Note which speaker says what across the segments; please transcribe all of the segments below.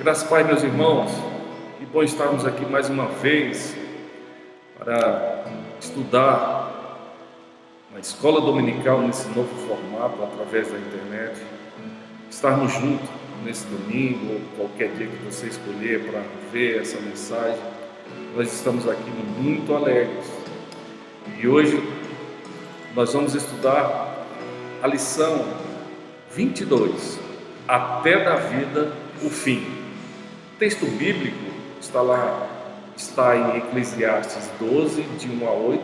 Speaker 1: Graças Pai, meus irmãos, que bom estarmos aqui mais uma vez para estudar uma escola dominical nesse novo formato, através da internet. Estarmos juntos nesse domingo ou qualquer dia que você escolher para ver essa mensagem. Nós estamos aqui muito alegres e hoje nós vamos estudar a lição 22, até da vida o fim. O texto bíblico está em Eclesiastes 12, de 1 a 8.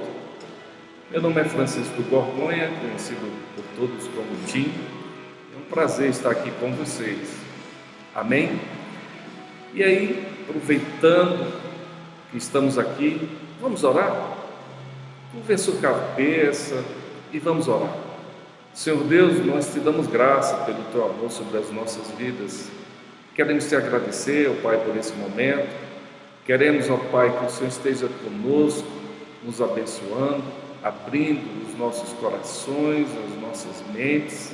Speaker 1: Meu nome é Francisco Borgonha, conhecido por todos como Tim. É um prazer estar aqui com vocês. Amém? E aí, aproveitando que estamos aqui, vamos orar? Curva sua cabeça e vamos orar. Senhor Deus, nós te damos graça pelo teu amor sobre as nossas vidas. Queremos te agradecer, ó Pai, por esse momento. Queremos, ó Pai, que o Senhor esteja conosco, nos abençoando, abrindo os nossos corações, as nossas mentes,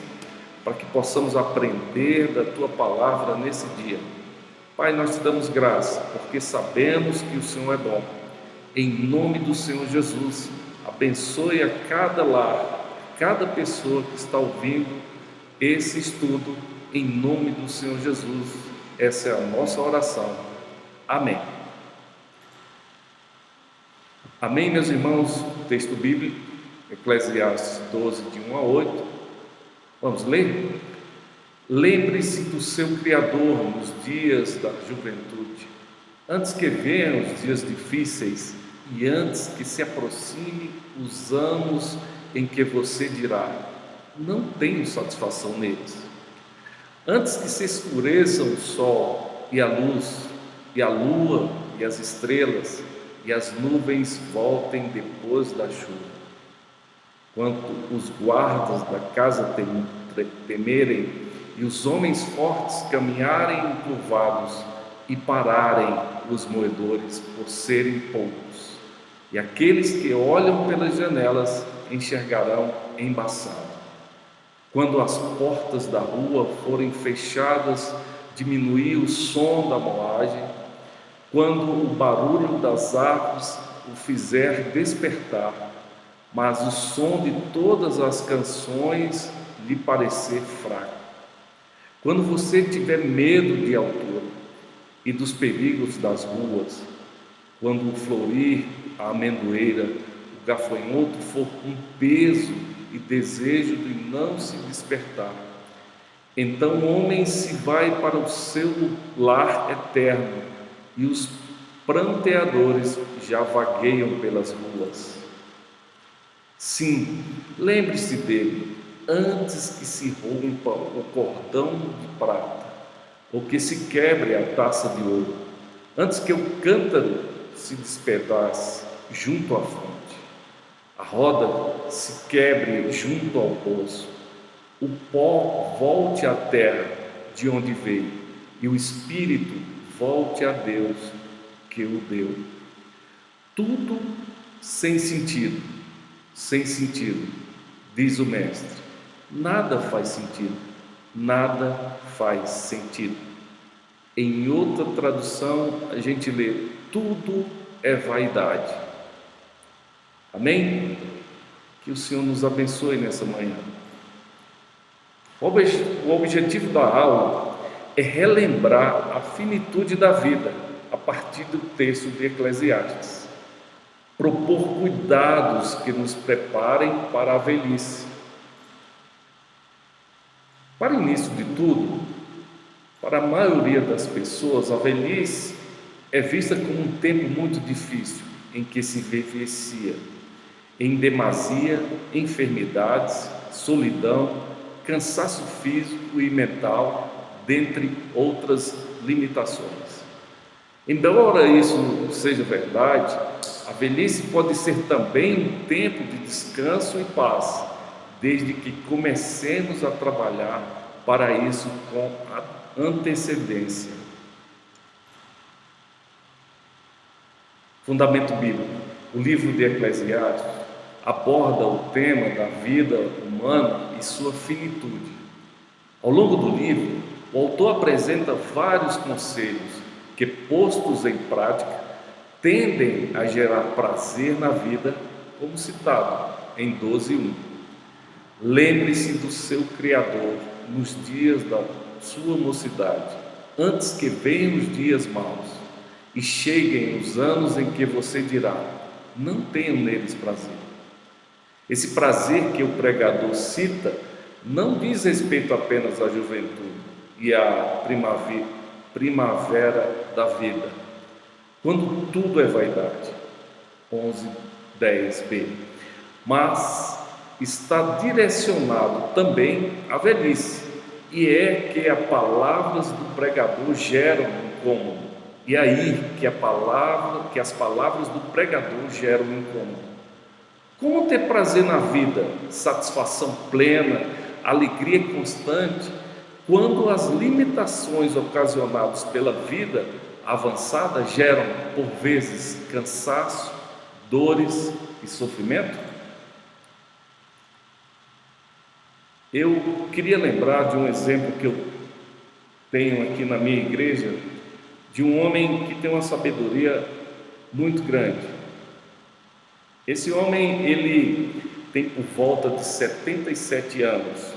Speaker 1: para que possamos aprender da tua palavra nesse dia. Pai, nós te damos graça, porque sabemos que o Senhor é bom. Em nome do Senhor Jesus, abençoe a cada lar, cada pessoa que está ouvindo esse estudo, em nome do Senhor Jesus. Essa é a nossa oração. Amém. Amém, meus irmãos. Texto bíblico, Eclesiastes 12, de 1 a 8. Vamos ler? Lembre-se do seu Criador nos dias da juventude, antes que venham os dias difíceis e antes que se aproxime os anos em que você dirá: não tenho satisfação neles. Antes que se escureçam o sol e a luz, e a lua e as estrelas, e as nuvens voltem depois da chuva. Quando os guardas da casa temerem, e os homens fortes caminharem encurvados, e pararem os moedores por serem poucos, e aqueles que olham pelas janelas enxergarão embaçado. Quando as portas da rua forem fechadas, diminuir o som da moagem. Quando o barulho das árvores o fizer despertar, mas o som de todas as canções lhe parecer fraco. Quando você tiver medo de altura e dos perigos das ruas, quando florir a amendoeira, o gafanhoto for um peso e desejo de não se despertar, então o homem se vai para o seu lar eterno e os pranteadores já vagueiam pelas ruas. Sim, lembre-se dele antes que se rompa o cordão de prata ou que se quebre a taça de ouro, antes que o cântaro se despedace junto à fonte, a roda se quebre junto ao poço, o pó volte à terra de onde veio e o espírito volte a Deus que o deu. Tudo sem sentido, diz o mestre. Nada faz sentido, nada faz sentido. Em outra tradução a gente lê: tudo é vaidade. Amém? Que o Senhor nos abençoe nessa manhã. O objetivo da aula é relembrar a finitude da vida a partir do texto de Eclesiastes, propor cuidados que nos preparem para a velhice. Para o início de tudo, para a maioria das pessoas, a velhice é vista como um tempo muito difícil em que se vivencia em demasia enfermidades, solidão, cansaço físico e mental, dentre outras limitações. Embora isso seja verdade, a velhice pode ser também um tempo de descanso e paz, desde que comecemos a trabalhar para isso com antecedência. Fundamento bíblico. O livro de Eclesiastes aborda o tema da vida humana e sua finitude. Ao longo do livro, o autor apresenta vários conselhos que, postos em prática, tendem a gerar prazer na vida, como citado em 12:1. Lembre-se do seu Criador nos dias da sua mocidade, antes que venham os dias maus e cheguem os anos em que você dirá: não tenho neles prazer. Esse prazer que o pregador cita não diz respeito apenas à juventude e à primavera da vida, quando tudo é vaidade, 11:10b, mas está direcionado também à velhice, e é que as palavras do pregador geram incômodo, e aí que as palavras do pregador geram incômodo. Como ter prazer na vida, satisfação plena, alegria constante, quando as limitações ocasionadas pela vida avançada geram, por vezes, cansaço, dores e sofrimento? Eu queria lembrar de um exemplo que eu tenho aqui na minha igreja, de um homem que tem uma sabedoria muito grande. Esse homem, ele tem por volta de 77 anos,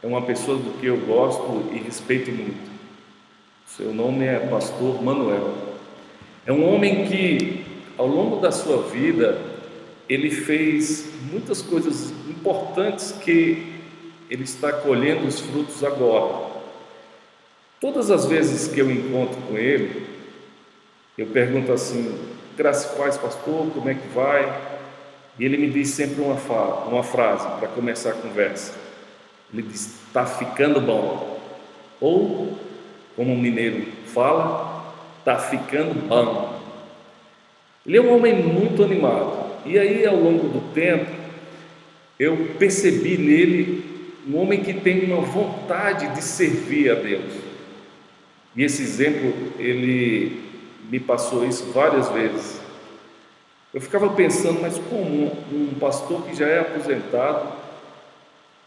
Speaker 1: é uma pessoa do que eu gosto e respeito muito. Seu nome é Pastor Manuel. É um homem que, ao longo da sua vida, ele fez muitas coisas importantes que ele está colhendo os frutos agora. Todas as vezes que eu encontro com ele, eu pergunto assim: graça e paz, pastor, como é que vai? E ele me diz sempre uma frase para começar a conversa. Ele diz: está ficando bom. Ou, como o mineiro fala, está ficando bom. Ele é um homem muito animado. E aí, ao longo do tempo, eu percebi nele um homem que tem uma vontade de servir a Deus. E esse exemplo, ele me passou isso várias vezes. Eu ficava pensando, mas como um pastor que já é aposentado,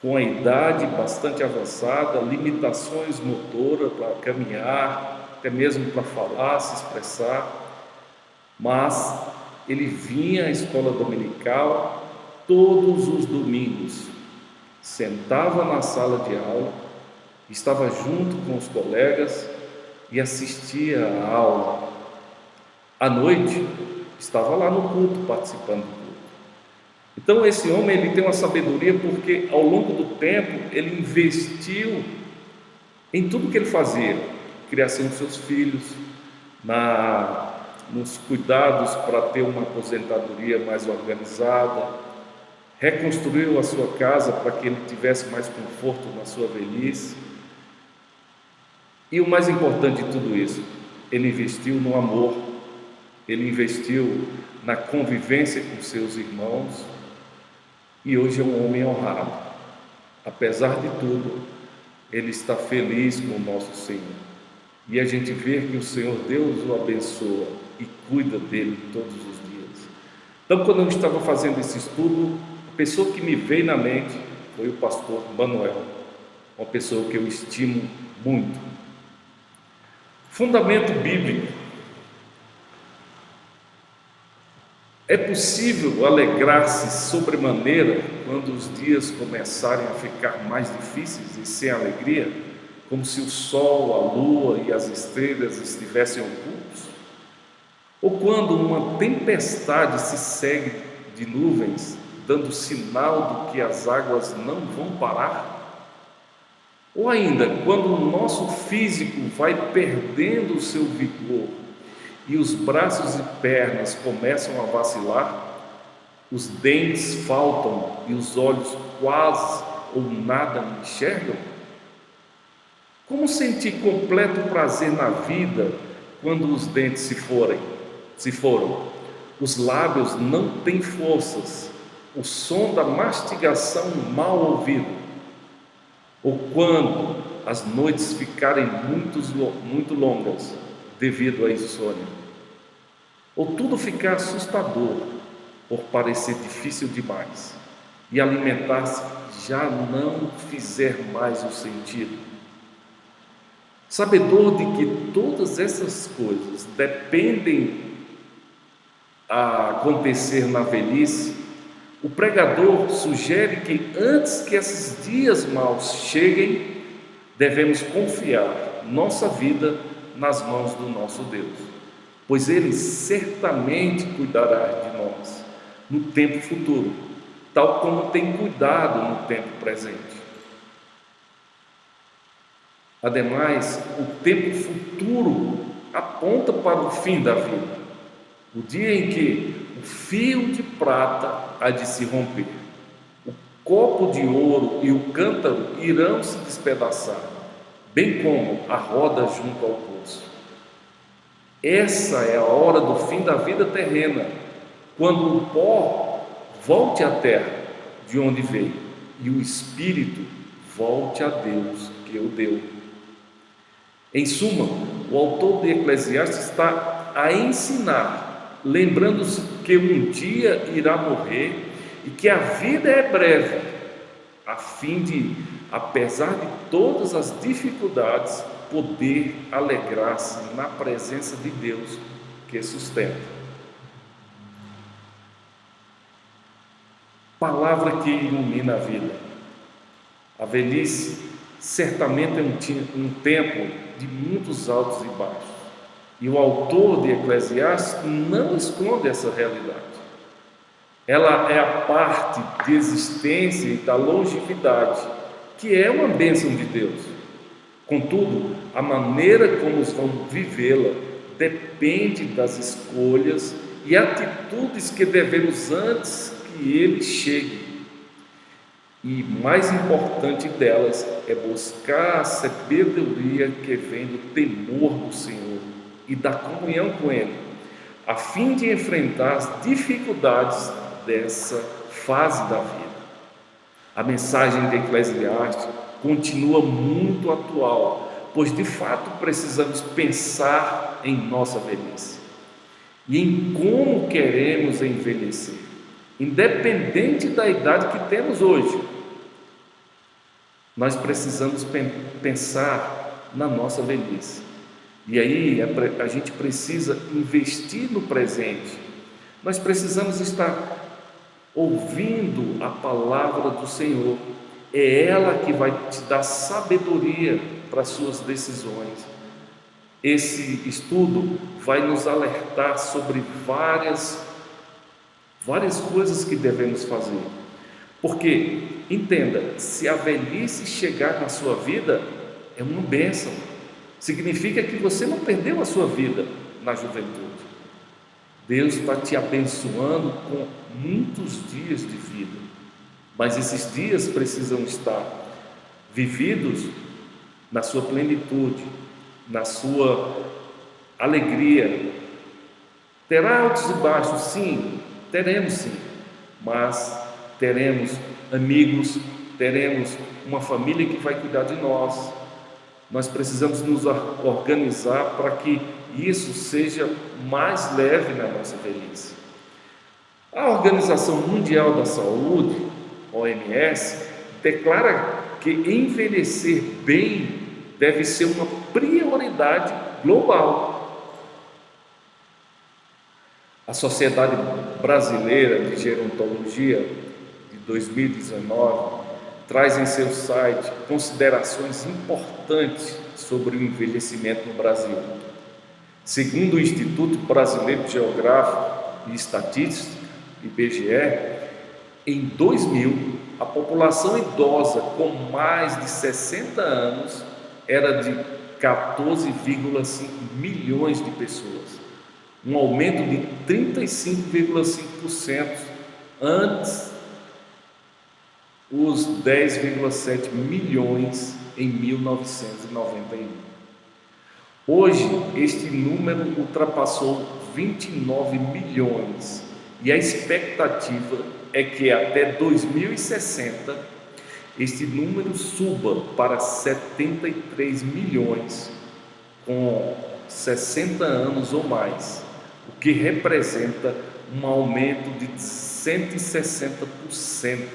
Speaker 1: com a idade bastante avançada, limitações motoras para caminhar, até mesmo para falar, se expressar, mas ele vinha à escola dominical todos os domingos, sentava na sala de aula, estava junto com os colegas e assistia à aula. À noite, estava lá no culto, participando do culto. Então esse homem, ele tem uma sabedoria porque ao longo do tempo ele investiu em tudo que ele fazia, criação dos seus filhos, nos cuidados para ter uma aposentadoria mais organizada, reconstruiu a sua casa para que ele tivesse mais conforto na sua velhice. E o mais importante de tudo isso, ele investiu no amor, ele investiu na convivência com seus irmãos, e hoje é um homem honrado. Apesar de tudo, ele está feliz com o nosso Senhor, e a gente vê que o Senhor Deus o abençoa e cuida dele todos os dias. Então, quando eu estava fazendo esse estudo, a pessoa que me veio na mente foi o pastor Manuel, uma pessoa que eu estimo muito. Fundamento bíblico. É possível alegrar-se sobremaneira quando os dias começarem a ficar mais difíceis e sem alegria, como se o sol, a lua e as estrelas estivessem ocultos? Ou quando uma tempestade se segue de nuvens, dando sinal de que as águas não vão parar? Ou ainda, quando o nosso físico vai perdendo o seu vigor e os braços e pernas começam a vacilar, os dentes faltam e os olhos quase ou nada enxergam? Como sentir completo prazer na vida quando os dentes se foram? Os lábios não têm forças, o som da mastigação mal ouvido? Ou quando as noites ficarem muito longas devido à insônia? Ou tudo ficar assustador por parecer difícil demais e alimentar-se já não fizer mais o sentido? Sabedor de que todas essas coisas dependem a acontecer na velhice, o pregador sugere que antes que esses dias maus cheguem, devemos confiar nossa vida nas mãos do nosso Deus, pois Ele certamente cuidará de nós no tempo futuro, tal como tem cuidado no tempo presente. Ademais, o tempo futuro aponta para o fim da vida, o dia em que o fio de prata há de se romper, o copo de ouro e o cântaro irão se despedaçar, bem como a roda junto ao poço. Essa é a hora do fim da vida terrena, quando o pó volte à terra de onde veio e o espírito volte a Deus que o deu. Em suma, o autor de Eclesiastes está a ensinar, lembrando-se que um dia irá morrer e que a vida é breve, a fim de, apesar de todas as dificuldades, poder alegrar-se na presença de Deus que sustenta. Palavra que ilumina a vida. A velhice certamente é um tempo de muitos altos e baixos, e o autor de Eclesiastes não esconde essa realidade. Ela é a parte de existência e da longevidade, que é uma bênção de Deus. Contudo, a maneira como vamos vivê-la depende das escolhas e atitudes que devemos antes que ele chegue. E mais importante delas é buscar a sabedoria que vem do temor do Senhor e da comunhão com Ele, a fim de enfrentar as dificuldades dessa fase da vida. A mensagem de Eclesiastes continua muito atual, pois de fato precisamos pensar em nossa velhice e em como queremos envelhecer, independente da idade que temos hoje. Nós precisamos pensar na nossa velhice, e aí a gente precisa investir no presente. Nós precisamos estar ouvindo a palavra do Senhor, é ela que vai te dar sabedoria para as suas decisões. Esse estudo vai nos alertar sobre várias coisas que devemos fazer, porque, entenda, se a velhice chegar na sua vida, é uma bênção, significa que você não perdeu a sua vida na juventude. Deus está te abençoando com muitos dias de vida, mas esses dias precisam estar vividos na sua plenitude, na sua alegria. Terá altos e baixos, sim, teremos sim, mas teremos amigos, teremos uma família que vai cuidar de nós. Nós precisamos nos organizar para que isso seja mais leve na nossa velhice. A Organização Mundial da Saúde, OMS, declara que envelhecer bem deve ser uma prioridade global. A Sociedade Brasileira de Gerontologia de 2019 traz em seu site considerações importantes sobre o envelhecimento no Brasil. Segundo o Instituto Brasileiro de Geográfica e Estatística, IBGE, em 2000, a população idosa com mais de 60 anos era de 14,5 milhões de pessoas, um aumento de 35,5% antes os 10,7 milhões em 1991. Hoje, este número ultrapassou 29 milhões e a expectativa é que até 2060 este número suba para 73 milhões com 60 anos ou mais, o que representa um aumento de 160%.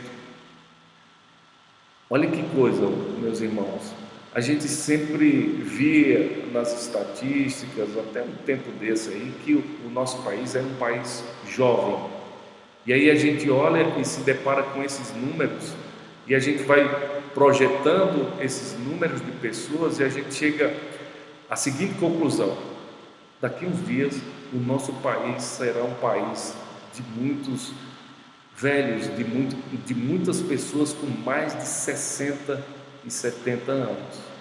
Speaker 1: Olha que coisa, meus irmãos, A gente sempre via nas estatísticas, até um tempo desse aí, que o nosso país é um país jovem. E aí a gente olha e se depara com esses números, e a gente vai projetando esses números de pessoas, e a gente chega à seguinte conclusão: daqui uns dias o nosso país será um país de muitos velhos, de muitas pessoas com mais de 60 e 70 anos.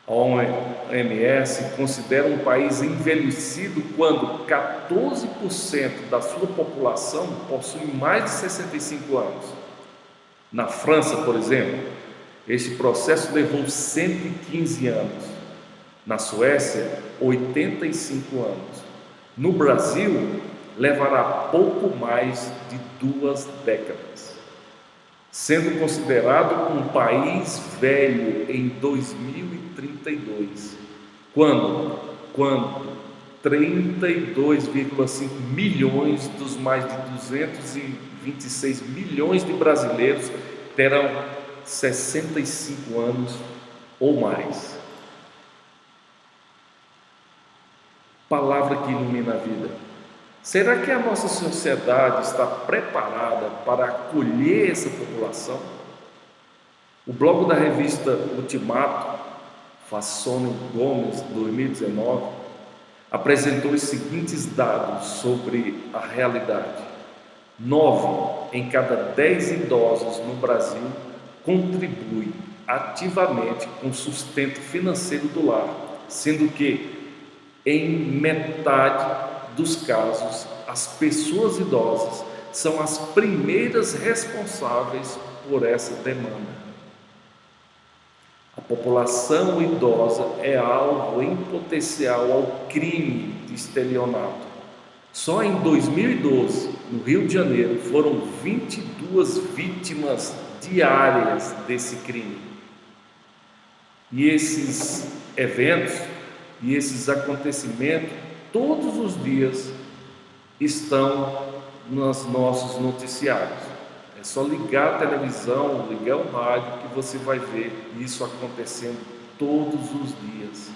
Speaker 1: A OMS considera um país envelhecido quando 14% da sua população possui mais de 65 anos. Na França, por exemplo, este processo levou 115 anos. Na Suécia, 85 anos. No Brasil, levará pouco mais de 2 décadas, sendo considerado um país velho em 2032, quando 32,5 milhões dos mais de 226 milhões de brasileiros terão 65 anos ou mais. Palavra que ilumina a vida. Será que a nossa sociedade está preparada para acolher essa população? O blog da revista Ultimato, Fassone Gomes, 2019, apresentou os seguintes dados sobre a realidade: 9 em cada 10 idosos no Brasil contribuem ativamente com o sustento financeiro do lar, sendo que, em metade dos casos, as pessoas idosas são as primeiras responsáveis por essa demanda. A população idosa é alvo em potencial ao crime de estelionato. Só em 2012, no Rio de Janeiro, foram 22 vítimas diárias desse crime. E esses eventos e esses acontecimentos, todos os dias, estão nos nossos noticiários. É só ligar a televisão, ligar o rádio, que você vai ver isso acontecendo todos os dias.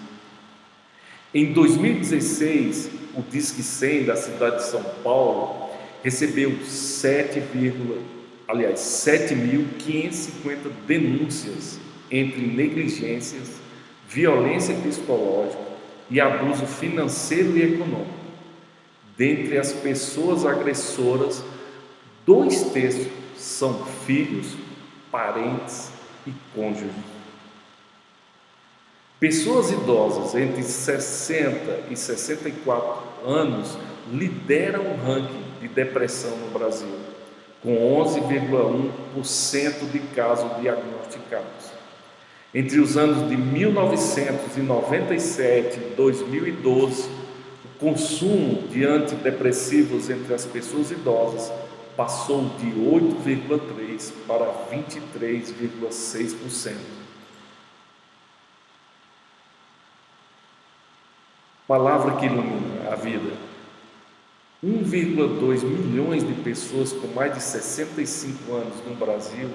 Speaker 1: Em 2016, o Disque 100 da cidade de São Paulo recebeu 7.550 denúncias entre negligências, violência psicológica e abuso financeiro e econômico. Dentre as pessoas agressoras, 2/3 são filhos, parentes e cônjuges. Pessoas idosas entre 60 e 64 anos lideram o ranking de depressão no Brasil, com 11,1% de casos diagnosticados. Entre os anos de 1997 e 2012, o consumo de antidepressivos entre as pessoas idosas passou de 8,3% para 23,6%. Palavra que ilumina a vida. 1,2 milhões de pessoas com mais de 65 anos no Brasil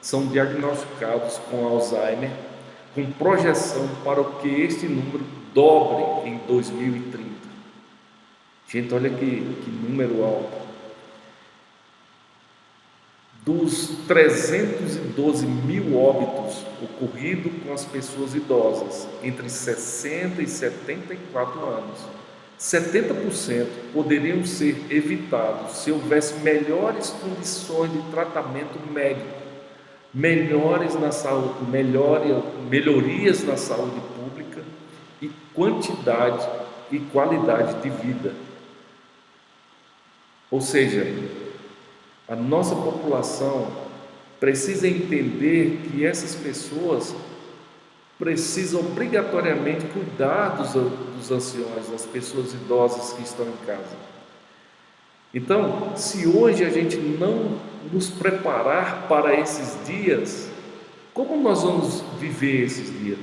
Speaker 1: são diagnosticados com Alzheimer, com projeção para que este número dobre em 2030. Gente, olha que número alto. Dos 312 mil óbitos ocorridos com as pessoas idosas entre 60 e 74 anos, 70% poderiam ser evitados se houvesse melhores condições de tratamento médico, melhorias na saúde pública e quantidade e qualidade de vida. Ou seja, a nossa população precisa entender que essas pessoas precisam obrigatoriamente cuidar dos anciões, das pessoas idosas que estão em casa. Então, se hoje a gente não nos preparar para esses dias, como nós vamos viver esses dias?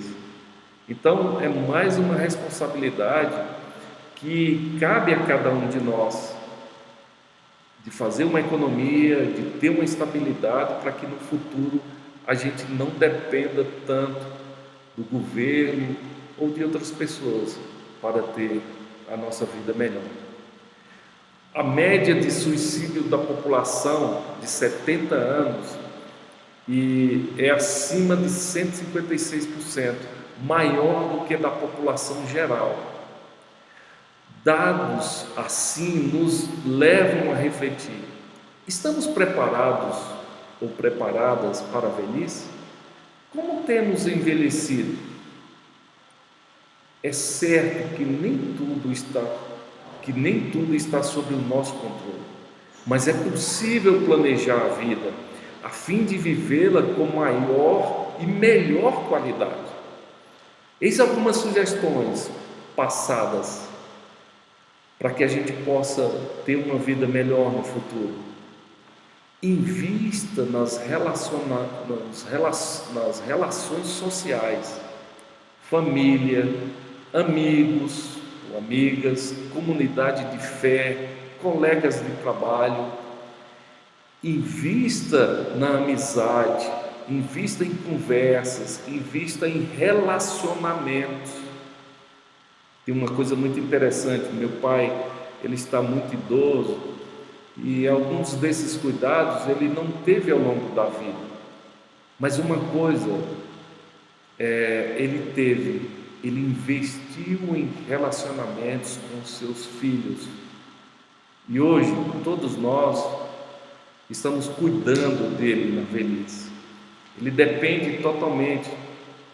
Speaker 1: Então, é mais uma responsabilidade que cabe a cada um de nós, de fazer uma economia, de ter uma estabilidade para que no futuro a gente não dependa tanto do governo ou de outras pessoas para ter a nossa vida melhor. A média de suicídio da população de 70 anos é acima de 156%, maior do que da população geral. Dados assim nos levam a refletir: estamos preparados ou preparadas para a velhice? Como temos envelhecido? É certo que nem tudo está sob o nosso controle, mas é possível planejar a vida a fim de vivê-la com maior e melhor qualidade. Eis algumas sugestões passadas para que a gente possa ter uma vida melhor no futuro. Invista nas relações sociais, família, amigos ou amigas, comunidade de fé, colegas de trabalho. Invista na amizade, invista em conversas, invista em relacionamentos. Tem uma coisa muito interessante: meu pai, ele está muito idoso e alguns desses cuidados ele não teve ao longo da vida, mas uma coisa ele teve: ele investiu em relacionamentos com seus filhos. E hoje todos nós estamos cuidando dele na velhice. Ele depende totalmente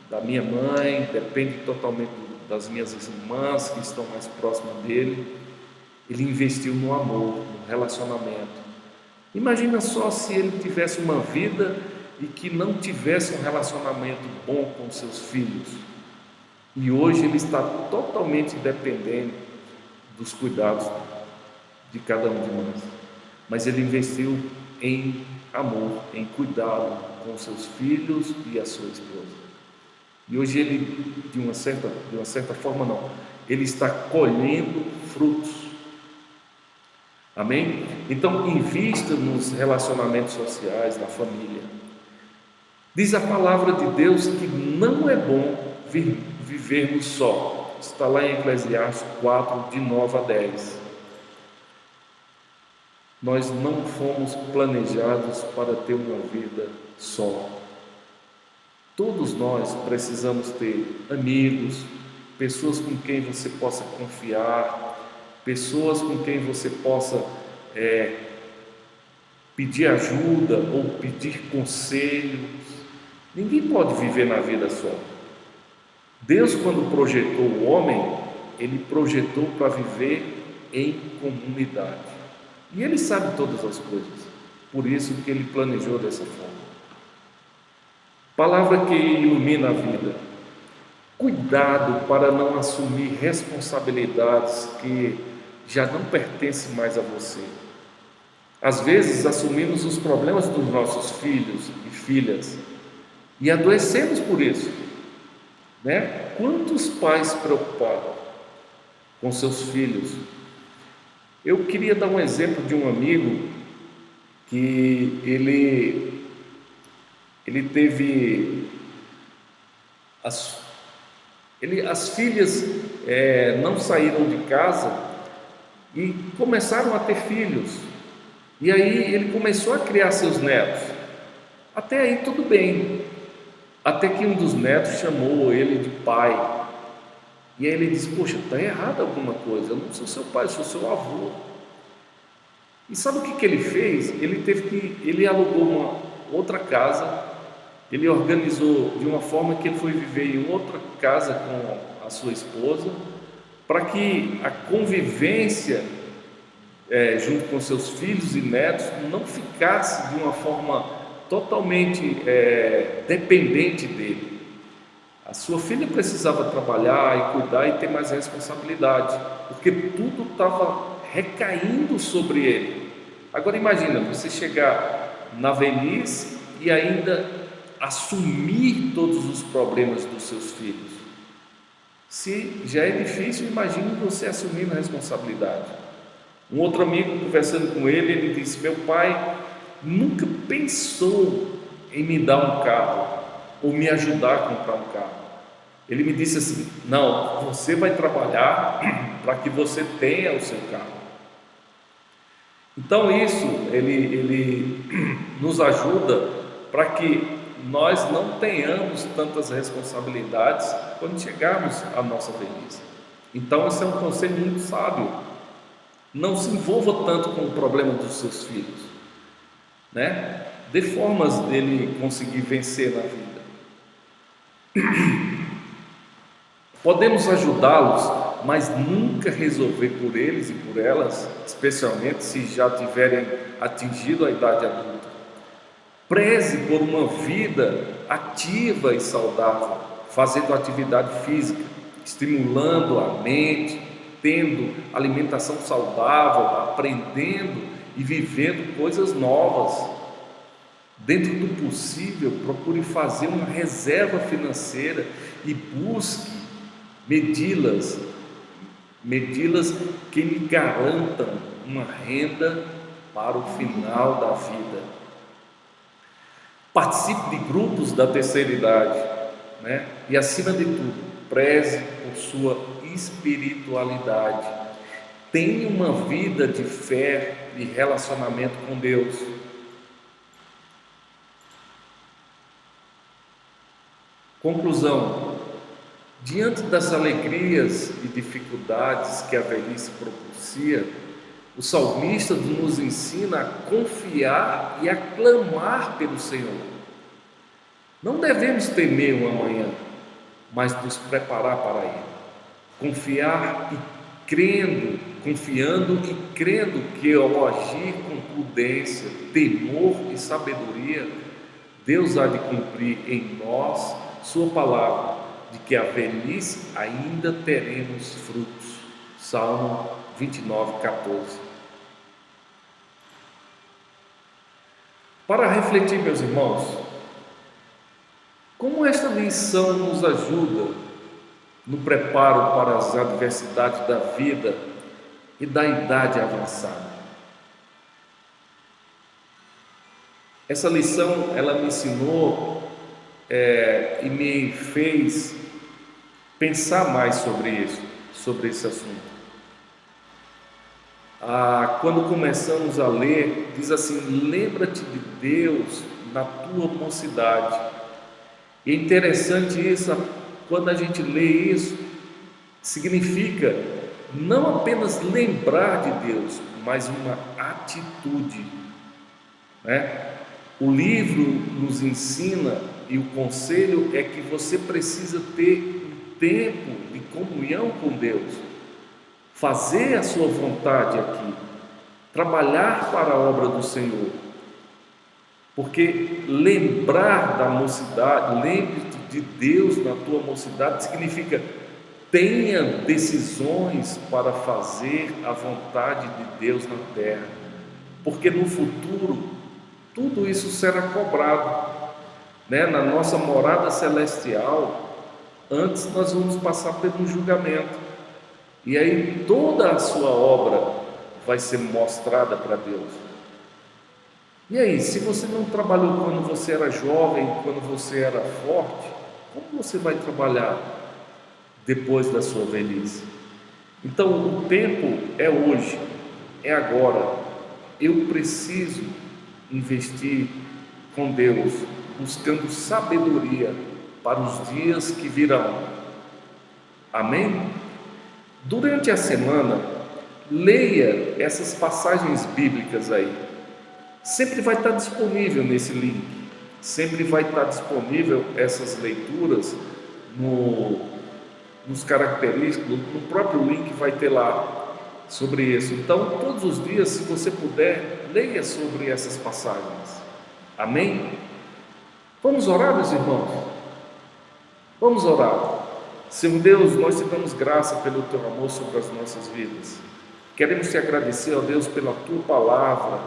Speaker 1: da minha mãe, depende totalmente das minhas irmãs que estão mais próximas dele. Ele investiu no amor, no relacionamento. Imagina só se ele tivesse uma vida e que não tivesse um relacionamento bom com seus filhos. E hoje ele está totalmente dependente dos cuidados de cada um de nós. Mas ele investiu em amor, em cuidado com seus filhos e a sua esposa. E hoje ele, de uma certa forma não, ele está colhendo frutos. Amém? Então, invista nos relacionamentos sociais, na família. Diz a palavra de Deus que não é bom vivermos só. Está lá em Eclesiastes 4, de 9 a 10. Nós não fomos planejados para ter uma vida só. Todos nós precisamos ter amigos, pessoas com quem você possa confiar, pessoas com quem você possa pedir ajuda ou pedir conselhos. Ninguém pode viver na vida só. Deus, quando projetou o homem, Ele projetou para viver em comunidade. E Ele sabe todas as coisas, por isso que Ele planejou dessa forma. Palavra que ilumina a vida. Cuidado para não assumir responsabilidades que já não pertencem mais a você. Às vezes assumimos os problemas dos nossos filhos e filhas e adoecemos por isso, né? Quantos pais preocupados com seus filhos? Eu queria dar um exemplo de um amigo que ele teve as filhas não saíram de casa e começaram a ter filhos. E aí ele começou a criar seus netos. Até aí tudo bem. Até que um dos netos chamou ele de pai. E aí ele disse: poxa, está errado alguma coisa, eu não sou seu pai, eu sou seu avô. E sabe o que ele fez? Ele alugou uma outra casa, ele organizou de uma forma que ele foi viver em outra casa com a sua esposa, para que a convivência junto com seus filhos e netos não ficasse de uma forma totalmente dependente dele. A sua filha precisava trabalhar e cuidar e ter mais responsabilidade, porque tudo estava recaindo sobre ele. Agora imagina, você chegar na velhice e ainda assumir todos os problemas dos seus filhos. Se já é difícil, imagine você assumindo a responsabilidade. Um outro amigo, conversando com ele disse: meu pai nunca pensou em me dar um carro ou me ajudar a comprar um carro. Ele me disse assim: não, você vai trabalhar para que você tenha o seu carro. Então isso ele nos ajuda para que nós não tenhamos tantas responsabilidades quando chegarmos à nossa velhice. Então esse é um conselho muito sábio. Não se envolva tanto com o problema dos seus filhos, né? Dê formas dele conseguir vencer na vida. Podemos ajudá-los, mas nunca resolver por eles e por elas, especialmente se já tiverem atingido a idade adulta. Preze por uma vida ativa e saudável, fazendo atividade física, estimulando a mente, tendo alimentação saudável, aprendendo e vivendo coisas novas. Dentro do possível, procure fazer uma reserva financeira e busque medi-las que lhe garantam uma renda para o final da vida. Participe de grupos da terceira idade, né? E acima de tudo, preze por sua espiritualidade. Tenha uma vida de fé e relacionamento com Deus. Conclusão: diante das alegrias e dificuldades que a velhice propicia, o salmista nos ensina a confiar e a clamar pelo Senhor. Não devemos temer o amanhã, mas nos preparar para ele. Confiando e crendo que ao agir com prudência, temor e sabedoria, Deus há de cumprir em nós sua palavra, de que a velhice ainda teremos frutos. Salmo 29, 14. Para refletir, meus irmãos, como esta lição nos ajuda no preparo para as adversidades da vida e da idade avançada. Essa lição, ela me ensinou e me fez pensar mais sobre esse assunto. Quando começamos a ler, diz assim: lembra-te de Deus na tua mocidade. E é interessante isso, quando a gente lê isso, significa não apenas lembrar de Deus, mas uma atitude, né? O livro nos ensina, e o conselho é que você precisa ter um tempo de comunhão com Deus, fazer a sua vontade aqui, trabalhar para a obra do Senhor, porque lembrar da mocidade, lembre-te de Deus na tua mocidade, significa tenha decisões para fazer a vontade de Deus na terra, porque no futuro tudo isso será cobrado, né? Na nossa morada celestial, antes nós vamos passar por um julgamento, e aí toda a sua obra vai ser mostrada para Deus. E aí, se você não trabalhou quando você era jovem, quando você era forte, como você vai trabalhar depois da sua velhice? Então o tempo é hoje, é agora. Eu preciso investir com Deus, buscando sabedoria para os dias que virão. Amém? Durante a semana, leia essas passagens bíblicas aí. Sempre vai estar disponível nesse link. Sempre vai estar disponível essas leituras nos característicos, no próprio link vai ter lá sobre isso. Então, todos os dias, se você puder, leia sobre essas passagens. Amém? Vamos orar, meus irmãos? Vamos orar. Senhor Deus, nós te damos graça pelo teu amor sobre as nossas vidas. Queremos te agradecer, ó Deus, pela tua palavra,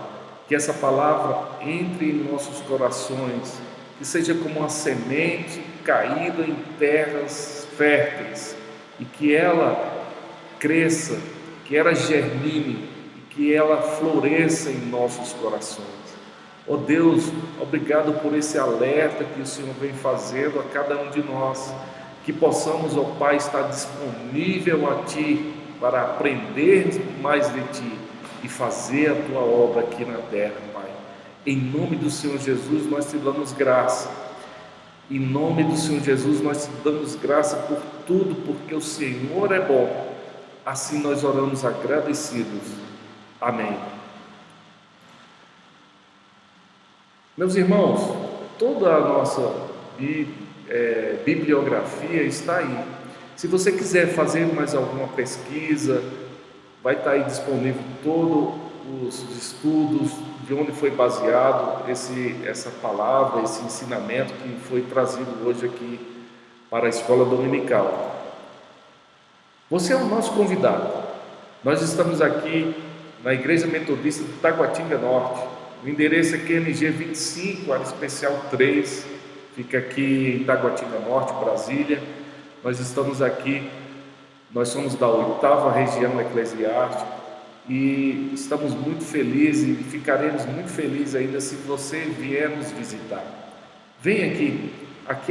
Speaker 1: que essa palavra entre em nossos corações, que seja como uma semente caída em terras férteis, e que ela cresça, que ela germine, e que ela floresça em nossos corações. Ó Deus, obrigado por esse alerta que o Senhor vem fazendo a cada um de nós, que possamos, ó Pai, estar disponível a Ti para aprender mais de Ti e fazer a Tua obra aqui na terra, Pai. Em nome do Senhor Jesus, nós Te damos graça. Em nome do Senhor Jesus, nós Te damos graça por tudo, porque o Senhor é bom. Assim nós oramos agradecidos. Amém. Meus irmãos, toda a nossa bibliografia está aí. Se você quiser fazer mais alguma pesquisa, vai estar aí disponível todos os estudos, de onde foi baseado essa palavra, esse ensinamento que foi trazido hoje aqui para a escola dominical. Você é o nosso convidado. Nós estamos aqui na Igreja Metodista de Taguatinga Norte. O endereço é QNG 25, área especial 3, fica aqui em Taguatinga Norte, Brasília. Nós estamos aqui, nós somos da 8ª região eclesiástica e estamos muito felizes e ficaremos muito felizes ainda se você vier nos visitar. Vem aqui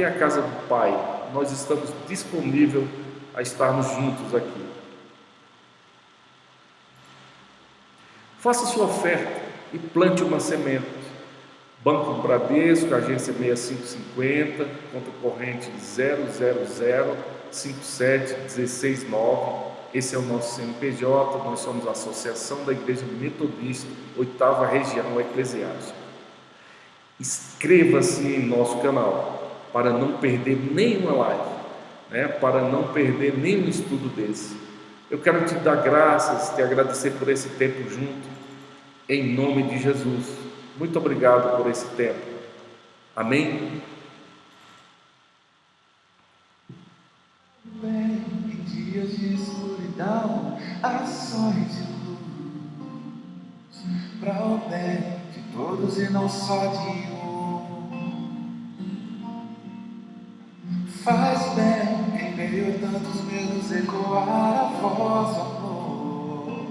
Speaker 1: é a casa do Pai, nós estamos disponíveis a estarmos juntos aqui. Faça sua oferta e plante uma semente. Banco Bradesco, agência 6550, conta corrente 000-57-169. Esse é o nosso CNPJ. Nós somos a Associação da Igreja Metodista, 8ª Região Eclesiástica. Inscreva-se em nosso canal para não perder nenhuma live, para não perder nenhum estudo desse. Eu quero te dar graças, te agradecer por esse tempo junto, em nome de Jesus. Muito obrigado por esse tempo. Amém?
Speaker 2: Em dias de escuridão, ações de luz, para o bem de todos e não só de um. Faz bem em meio a tantos medos ecoar a voz do amor,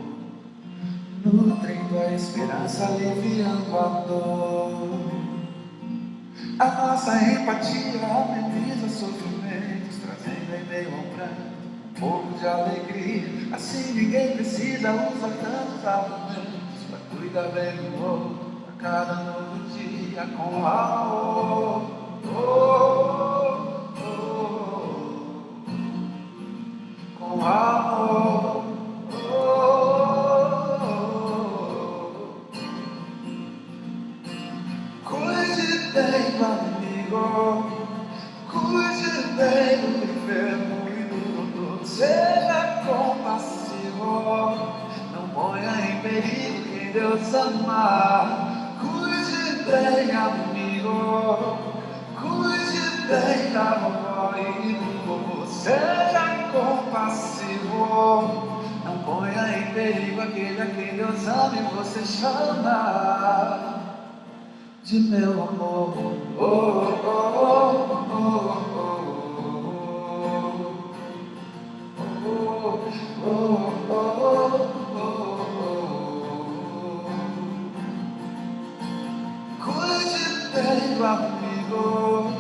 Speaker 2: nutrindo a esperança, aliviando a dor. A nossa empatia ameniza sofrimentos, trazendo em meio ao pranto um pouco de alegria. Assim ninguém precisa usar tantos argumentos para cuidar bem do outro a cada novo dia com amor. Com amor. Cuide bem do amigo, cuide bem do enfermo e do doutor. Seja compassivo, não ponha em perigo quem Deus amar. Cuide bem, amigo, cuide bem da vovó e do vovô. Seja compassivo, não ponha em perigo aquele a quem Deus ama e você chama de meu amor. Cuide bem do amigo,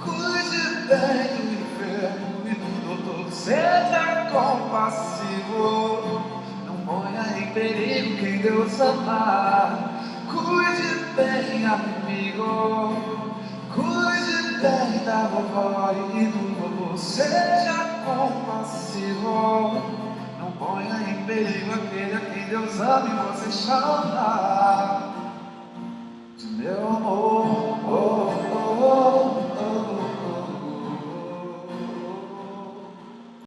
Speaker 2: cuide bem do enfermo e do doutor. Seja compassivo, não ponha em perigo quem Deus amar. Cuide bem, amigo, cuide bem da vovó e do vovô. Seja compassivo, não ponha em perigo aquele a quem Deus ama e você chama de meu amor.